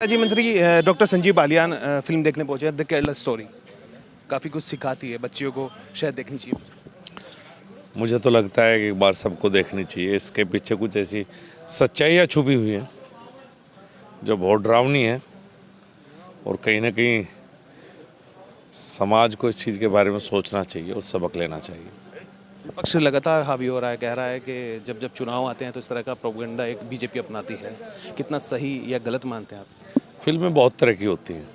जी मंत्री doctor Sanjeev Balyan film देखने पहुंचे हैं द केरला स्टोरी। काफ़ी कुछ सिखाती है, बच्चियों को शायद देखनी चाहिए। मुझे तो लगता है कि एक बार सबको देखनी चाहिए। इसके पीछे कुछ ऐसी सच्चाइयाँ छुपी हुई हैं जो बहुत डरावनी है और कहीं ना कहीं समाज को इस चीज़ के बारे में सोचना चाहिए और सबक लेना चाहिए। विपक्ष लगातार हावी हो रहा है, कह रहा है कि जब जब चुनाव आते हैं तो इस तरह का प्रोपेगेंडा एक बीजेपी अपनाती है। कितना सही या गलत मानते हैं आप? फिल्में बहुत तरह की होती हैं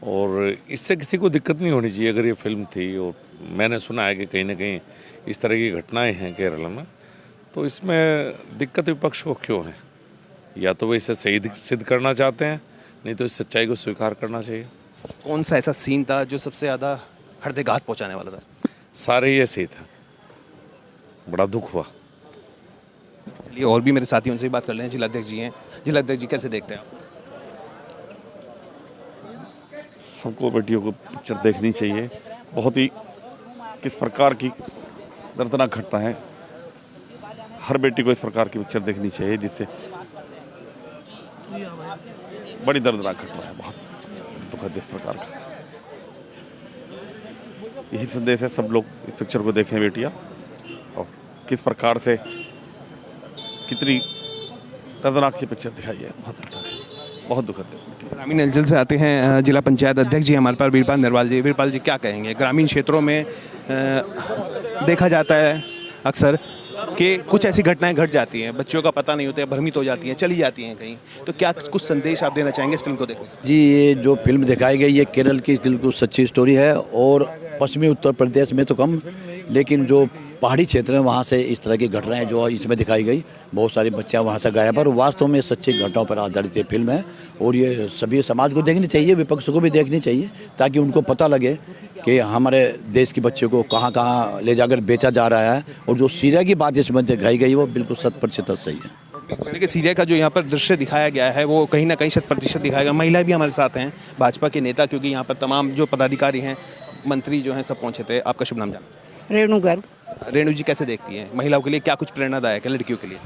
और इससे किसी को दिक्कत नहीं होनी चाहिए। अगर ये फिल्म थी और मैंने सुना है कि कहीं ना कहीं इस तरह की घटनाएं हैं केरल में, तो इसमें दिक्कत विपक्ष को क्यों है? या तो वो इसे सही सिद्ध करना चाहते हैं, नहीं तो इस सच्चाई को स्वीकार करना चाहिए। कौन सा ऐसा सीन था जो सबसे ज़्यादा हृदयघात पहुंचाने वाला था? सारे ही ऐसे ही था, बड़ा दुख हुआ। चलिए और भी मेरे साथी उनसे भी बात कर लें। जिलाध्यक्ष जी हैं, जिलाध्यक्ष जी कैसे देखते हैं आप? सबको बेटियों को पिक्चर देखनी चाहिए। बहुत ही किस प्रकार की दर्दनाक घटना है, हर बेटी को इस प्रकार की पिक्चर देखनी चाहिए, जिससे बड़ी दर्दनाक घटना है, बहुत दुखद इस प्रकार का। यही संदेश है, सब लोग इस पिक्चर को देखें बेटियां, और किस प्रकार से कितनी दर्दनाक ये पिक्चर दिखाई है, बहुत दुखद है। ग्रामीण अंचल से आते हैं जिला पंचायत अध्यक्ष जी हमारे पास वीरपाल नरवाल जी। वीरपाल जी क्या कहेंगे? ग्रामीण क्षेत्रों में देखा जाता है अक्सर कि कुछ ऐसी घटनाएं घट जाती हैं, बच्चों का पता नहीं होता है, भ्रमित हो जाती हैं, चली जाती हैं कहीं, तो क्या कुछ संदेश आप देना चाहेंगे इस फिल्म को देखकर? जी, ये जो फिल्म दिखाई गई ये केरल की बिल्कुल सच्ची स्टोरी है और पश्चिमी उत्तर प्रदेश में तो कम, लेकिन जो पहाड़ी क्षेत्र है वहाँ से इस तरह की घटनाएं जो इसमें दिखाई गई, बहुत सारी बच्चियाँ वहाँ से गायब, और वास्तव में सच्ची घटनाओं पर आधारित ये फिल्म है। और ये सभी समाज को देखनी चाहिए, विपक्ष को भी देखनी चाहिए, ताकि उनको पता लगे कि हमारे देश की बच्चों को कहाँ कहाँ ले जाकर बेचा जा रहा है। और जो सीरिया की बात इसमें दिखाई गई वो बिल्कुल 100% सही है। देखिए सीरिया का जो यहाँ पर दृश्य दिखाया गया है वो कहीं ना कहीं 100% दिखाया गया। महिला भी हमारे साथ हैं, भाजपा के नेता, क्योंकि यहाँ पर तमाम जो पदाधिकारी हैं, मंत्री जो हैं, सब पहुँचे थे। आपका शुभ नाम जाना? रेणु गर्ग। रेणु जी कैसे देखती हैं महिलाओं के लिए क्या कुछ प्रेरणादायक है लड़कियों के लिए?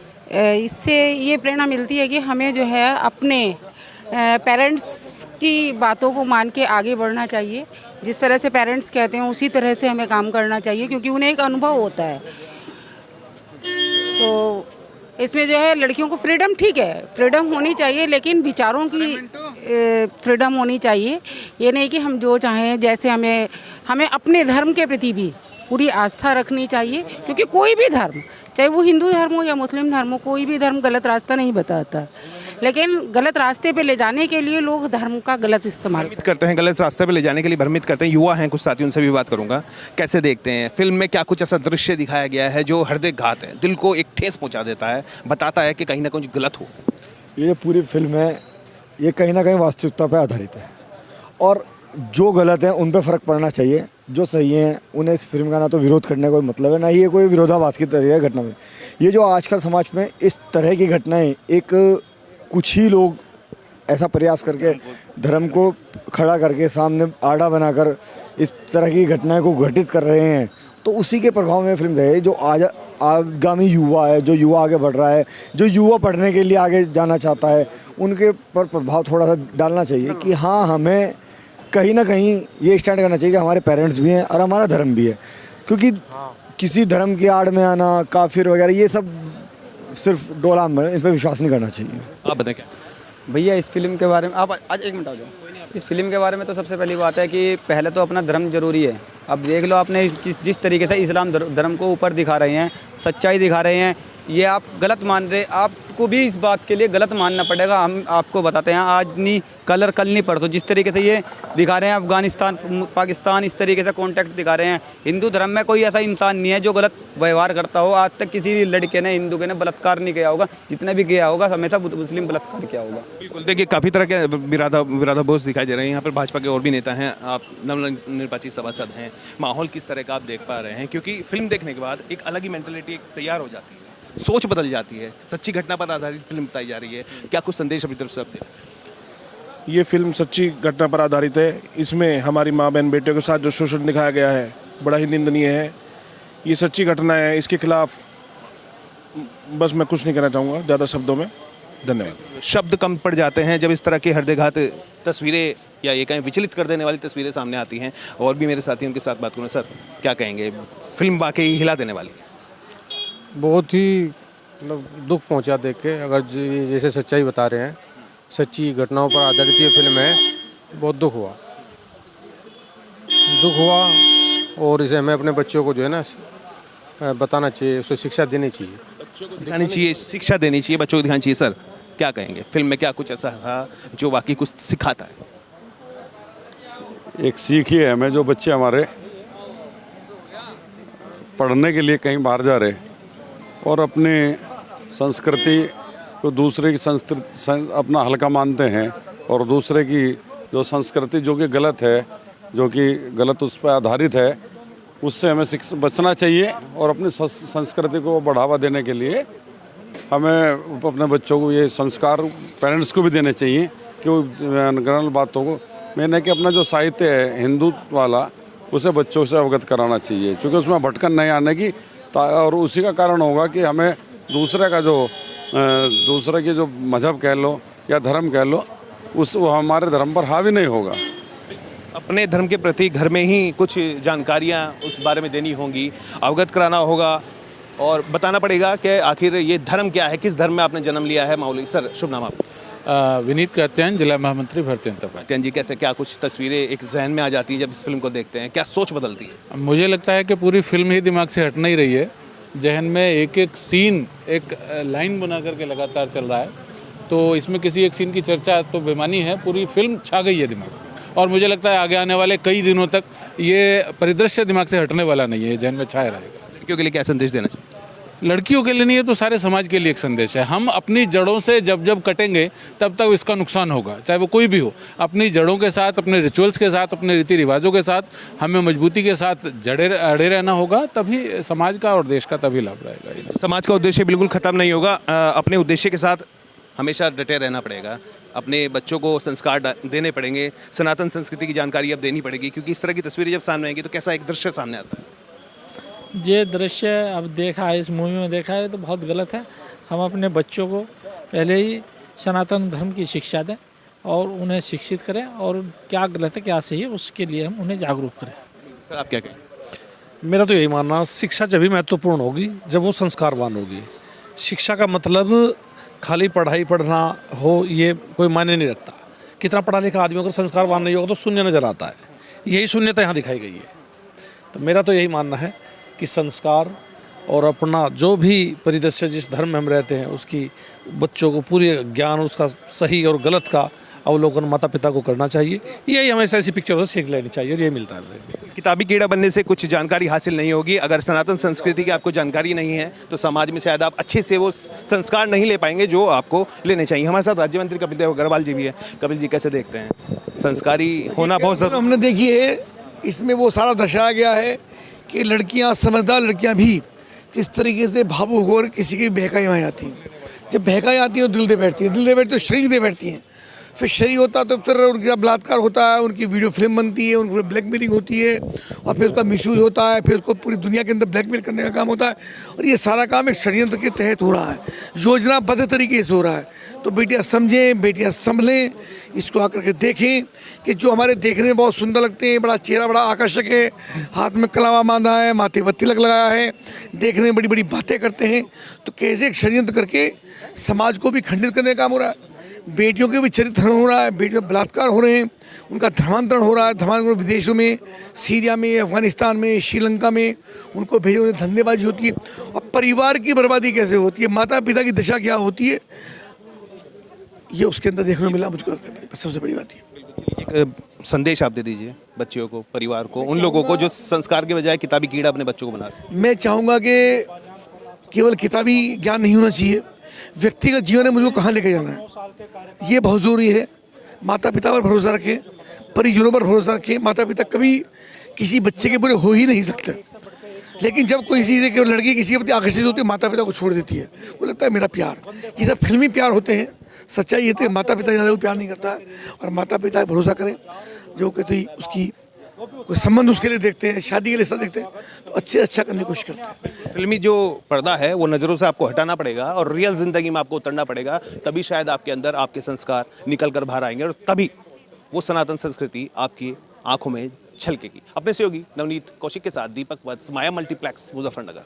इससे ये प्रेरणा मिलती है कि हमें जो है अपने पेरेंट्स की बातों को मान के आगे बढ़ना चाहिए। जिस तरह से पेरेंट्स कहते हैं उसी तरह से हमें काम करना चाहिए, क्योंकि उन्हें एक अनुभव होता है। तो इसमें जो है लड़कियों को फ्रीडम, ठीक है फ्रीडम होनी चाहिए, लेकिन विचारों की फ्रीडम होनी चाहिए। ये नहीं कि हम जो चाहें, जैसे हमें अपने धर्म के प्रति भी पूरी आस्था रखनी चाहिए, क्योंकि कोई भी धर्म, चाहे वो हिंदू धर्म हो या मुस्लिम धर्म हो, कोई भी धर्म गलत रास्ता नहीं बताता, लेकिन गलत रास्ते पे ले जाने के लिए लोग धर्म का गलत इस्तेमाल करते हैं। गलत रास्ते पे ले जाने के लिए भ्रमित करते हैं। युवा हैं कुछ साथी, उनसे भी बात करूंगा। कैसे देखते हैं फिल्म में? क्या कुछ ऐसा दृश्य दिखाया गया है जो हृदयघात है, दिल को एक ठेस पहुंचा देता है, बताता है कि कहीं ना कहीं गलत हो? ये पूरी फिल्म है, ये कहीं ना कहीं वास्तविकता पर आधारित है, और जो गलत है उन पर फ़र्क पड़ना चाहिए, जो सही है उन्हें इस फिल्म का ना तो विरोध करने का कोई मतलब है, ना ही ये कोई विरोधाभास की तरह है घटना में। ये जो आजकल समाज में इस तरह की घटनाएं, एक कुछ ही लोग ऐसा प्रयास करके धर्म को खड़ा करके सामने आड़ा बनाकर इस तरह की घटनाएं को घटित कर रहे हैं, तो उसी के प्रभाव में फिल्म है। जो आज आगामी युवा है, जो युवा आगे बढ़ रहा है, जो युवा पढ़ने के लिए आगे जाना चाहता है, उनके पर प्रभाव थोड़ा सा डालना चाहिए कि हाँ, हमें कहीं ना कहीं ये स्टैंड करना चाहिए कि हमारे पेरेंट्स भी हैं और हमारा धर्म भी है। क्योंकि किसी धर्म की आड़ में आना, काफिर वगैरह, ये सब सिर्फ डोला में, इन पर विश्वास नहीं करना चाहिए। आप बताएं क्या? भैया इस फिल्म के बारे में आप आज एक मिनट आ जाओ। इस फिल्म के बारे में तो सबसे पहली बात है कि पहले तो अपना धर्म जरूरी है। अब देख लो आपने जिस तरीके से इस्लाम धर्म को ऊपर दिखा रहे हैं, सच्चाई दिखा रहे हैं, ये आप गलत मान रहे, आपको भी इस बात के लिए गलत मानना पड़ेगा। हम आपको बताते हैं, आज नहीं कल नहीं परसों जिस तरीके से ये दिखा रहे हैं अफगानिस्तान पाकिस्तान, इस तरीके से कॉन्टेक्ट दिखा रहे हैं। हिंदू धर्म में कोई ऐसा इंसान नहीं है जो गलत व्यवहार करता हो। आज तक किसी भी लड़के ने, हिंदू के ने बलात्कार नहीं किया होगा, जितने भी किया होगा हमेशा मुस्लिम बलात्कार किया होगा। बिल्कुल, देखिए काफ़ी तरह के विरोधाभास दिखाई दे रहे हैं। यहाँ पर भाजपा के और भी नेता हैं, आप नवनिर्वाचित सभासद हैं, माहौल किस तरह का आप देख पा रहे हैं? क्योंकि फिल्म देखने के बाद एक अलग ही मेंटलिटी तैयार हो जाती है, सोच बदल जाती है। सच्ची घटना पर आधारित फिल्म बताई जा रही है, क्या कुछ संदेश अपनी तरफ से आप देना चाहें? ये फिल्म सच्ची घटना पर आधारित है। इसमें हमारी माँ बहन बेटियों के साथ जो शोषण दिखाया गया है बड़ा ही निंदनीय है। ये सच्ची घटना है, इसके खिलाफ बस मैं कुछ नहीं कहना चाहूँगा ज़्यादा शब्दों में। धन्यवाद। शब्द कम पड़ जाते हैं जब इस तरह की हृदयघात तस्वीरें या ये कहें विचलित कर देने वाली तस्वीरें सामने आती हैं। और भी मेरे साथी उनके साथ बात करूँ। सर क्या कहेंगे, फिल्म वाकई हिला देने वाली है? बहुत ही मतलब दुख पहुंचा देख के, अगर जैसे सच्चाई बता रहे हैं, सच्ची घटनाओं पर आधारित ये फिल्म है, बहुत दुख हुआ और इसे हमें अपने बच्चों को जो है ना बताना चाहिए, उसको शिक्षा देनी चाहिए, बच्चों को दिखानी चाहिए, शिक्षा देनी चाहिए, बच्चों को दिखानी चाहिए। सर क्या कहेंगे, फिल्म में क्या कुछ ऐसा था जो वाकई कुछ सिखाता है? एक सीख ही है हमें, जो बच्चे हमारे पढ़ने के लिए कहीं बाहर जा रहे और अपने संस्कृति को दूसरे की संस्कृति अपना हल्का मानते हैं और दूसरे की जो संस्कृति जो कि गलत है, जो कि गलत उस पर आधारित है, उससे हमें बचना चाहिए। और अपनी संस्कृति को बढ़ावा देने के लिए हमें अपने बच्चों को ये संस्कार पेरेंट्स को भी देने चाहिए कि वो जनरल बातों को मैंने कि अपना जो साहित्य है हिंदू वाला, उसे बच्चों से अवगत कराना चाहिए, क्योंकि उसमें भटकन नहीं आने की। और उसी का कारण होगा कि हमें दूसरे के जो मजहब कह लो या धर्म कह लो, वो हमारे धर्म पर हावी नहीं होगा। अपने धर्म के प्रति घर में ही कुछ जानकारियाँ उस बारे में देनी होंगी, अवगत कराना होगा और बताना पड़ेगा कि आखिर ये धर्म क्या है, किस धर्म में आपने जन्म लिया है। मौलवी सर शुभ नाम आपका? विनीत कहते जिला महामंत्री भारतीय जनता पार्टी। सत्यन जी, कैसे क्या कुछ तस्वीरें एक जहन में आ जाती हैं जब इस फिल्म को देखते हैं, क्या सोच बदलती है? मुझे लगता है कि पूरी फिल्म ही दिमाग से हट नहीं रही है, जहन में एक एक सीन एक लाइन बना करके लगातार चल रहा है। तो इसमें किसी एक सीन की चर्चा तो बेमानी है, पूरी फिल्म छा गई है दिमाग में। और मुझे लगता है आगे आने वाले कई दिनों तक ये परिदृश्य दिमाग से हटने वाला नहीं है, जहन में छाया रहेगा। लड़कियों के लिए क्या संदेश देना चाहिए? लड़कियों के लिए नहीं है तो सारे समाज के लिए एक संदेश है। हम अपनी जड़ों से जब जब कटेंगे तब तक इसका नुकसान होगा, चाहे वो कोई भी हो। अपनी जड़ों के साथ, अपने रिचुअल्स के साथ, अपने रीति रिवाजों के साथ हमें मजबूती के साथ अड़े रहना होगा, तभी समाज का और देश का तभी लाभ रहेगा। समाज का उद्देश्य बिल्कुल ख़त्म नहीं होगा, अपने उद्देश्य के साथ हमेशा डटे रहना पड़ेगा। अपने बच्चों को संस्कार देने पड़ेंगे, सनातन संस्कृति की जानकारी अब देनी पड़ेगी, क्योंकि इस तरह की तस्वीरें जब सामने आएंगी तो कैसा एक दृश्य सामने आता है। ये दृश्य अब देखा है, इस मूवी में देखा है तो बहुत गलत है। हम अपने बच्चों को पहले ही सनातन धर्म की शिक्षा दें और उन्हें शिक्षित करें, और क्या गलत है क्या सही है उसके लिए हम उन्हें जागरूक करें। सर आप क्या कहें? मेरा तो यही मानना, शिक्षा जब भी महत्वपूर्ण होगी जब वो संस्कारवान होगी। शिक्षा का मतलब खाली पढ़ाई पढ़ना हो ये कोई मायने नहीं रखता। कितना पढ़ा लिखा आदमी अगर संस्कारवान नहीं होगा तो शून्य नजर आता है। यही शून्यता यहाँ दिखाई गई है। तो मेरा तो यही मानना है कि संस्कार और अपना जो भी परिदृश्य जिस धर्म में हम रहते हैं उसकी बच्चों को पूरी ज्ञान, उसका सही और गलत का अवलोकन माता पिता को करना चाहिए। यही हमेशा ऐसी पिक्चरों से सीख लेनी चाहिए, ये मिलता है। किताबी कीड़ा बनने से कुछ जानकारी हासिल नहीं होगी। अगर सनातन संस्कृति की आपको जानकारी नहीं है तो समाज में शायद आप अच्छे से वो संस्कार नहीं ले पाएंगे जो आपको लेने चाहिए। हमारे साथ राज्य मंत्री कपिल देव अग्रवाल जी भी है। कपिल जी कैसे देखते हैं, संस्कारी होना बहुत ज़रूरी? हमने देखी है, इसमें वो सारा दर्शाया गया है कि लड़कियां, समझदार लड़कियां भी किस तरीके से भावुक होकर किसी की बहकाई में आती हैं। जब बहकाई आती है तो दिल दे बैठती है, दिल दे बैठती तो शरीर दे बैठती हैं। फिर शरीर होता तो फिर उनका बलात्कार होता है, उनकी वीडियो फिल्म बनती है, उनको ब्लैकमेलिंग होती है और फिर उसका मिसयूज होता है, फिर उसको पूरी दुनिया के अंदर ब्लैकमेल करने का काम होता है। और ये सारा काम एक षड्यंत्र के तहत हो रहा है, योजनाबद्ध तरीके से हो रहा है। तो बेटियां समझें, बेटियां संभलें, इसको आकर के देखें कि जो हमारे देखने में बहुत सुंदर लगते हैं, बड़ा चेहरा बड़ा आकर्षक है, हाथ में कलावा बांधा है, माथे पर तिलक लगाया है, देखने में बड़ी बड़ी बातें करते हैं, तो कैसे एक षड्यंत्र करके समाज को भी खंडित करने का काम हो रहा है। बेटियों के भी चरित्र हो रहा है, बेटियों में बलात्कार हो रहे हैं, उनका धर्मांतरण हो रहा है, धर्मांतरण विदेशों में, सीरिया में, अफगानिस्तान में, श्रीलंका में उनको भेजे, धंधेबाजी होती है। और परिवार की बर्बादी कैसे होती है, माता पिता की दशा क्या होती है, ये उसके अंदर देखने को मिला। मुझको लगता है सबसे बड़ी बात है। एक संदेश आप दे दीजिए बच्चियों को, परिवार को, उन लोगों को जो संस्कार के बजाय किताबी कीड़ा अपने बच्चों को बना रहे हैं। मैं चाहूँगा कि केवल किताबी ज्ञान नहीं होना चाहिए, व्यक्तिगत जीवन में मुझको कहाँ लेके जाना है ये बहुत ज़रूरी है। माता पिता पर भरोसा रखें, परिजनों पर भरोसा रखें। माता पिता कभी किसी बच्चे के बुरे हो ही नहीं सकते, लेकिन जब कोई चीज़ है लड़की किसी के प्रति आकर्षित होती है, माता पिता को छोड़ देती है, वो लगता है मेरा प्यार। ये सब फिल्मी प्यार होते हैं। सच्चाई ये तो माता पिता ज़्यादा प्यार नहीं करता है, और माता पिता भरोसा करें जो कहते उसकी कोई संबंध उसके लिए देखते हैं, शादी के लिए ऐसा देखते हैं, तो अच्छे से अच्छा करने की कोशिश करते हैं। फिल्मी जो पर्दा है वो नज़रों से आपको हटाना पड़ेगा और रियल ज़िंदगी में आपको उतरना पड़ेगा, तभी शायद आपके अंदर आपके संस्कार निकल कर बाहर आएंगे और तभी वो सनातन संस्कृति आपकी आंखों में छलकेगी। अपने सहयोगी नवनीत कौशिक के साथ दीपक वत्स, माया मल्टीप्लेक्स, मुजफ्फरनगर।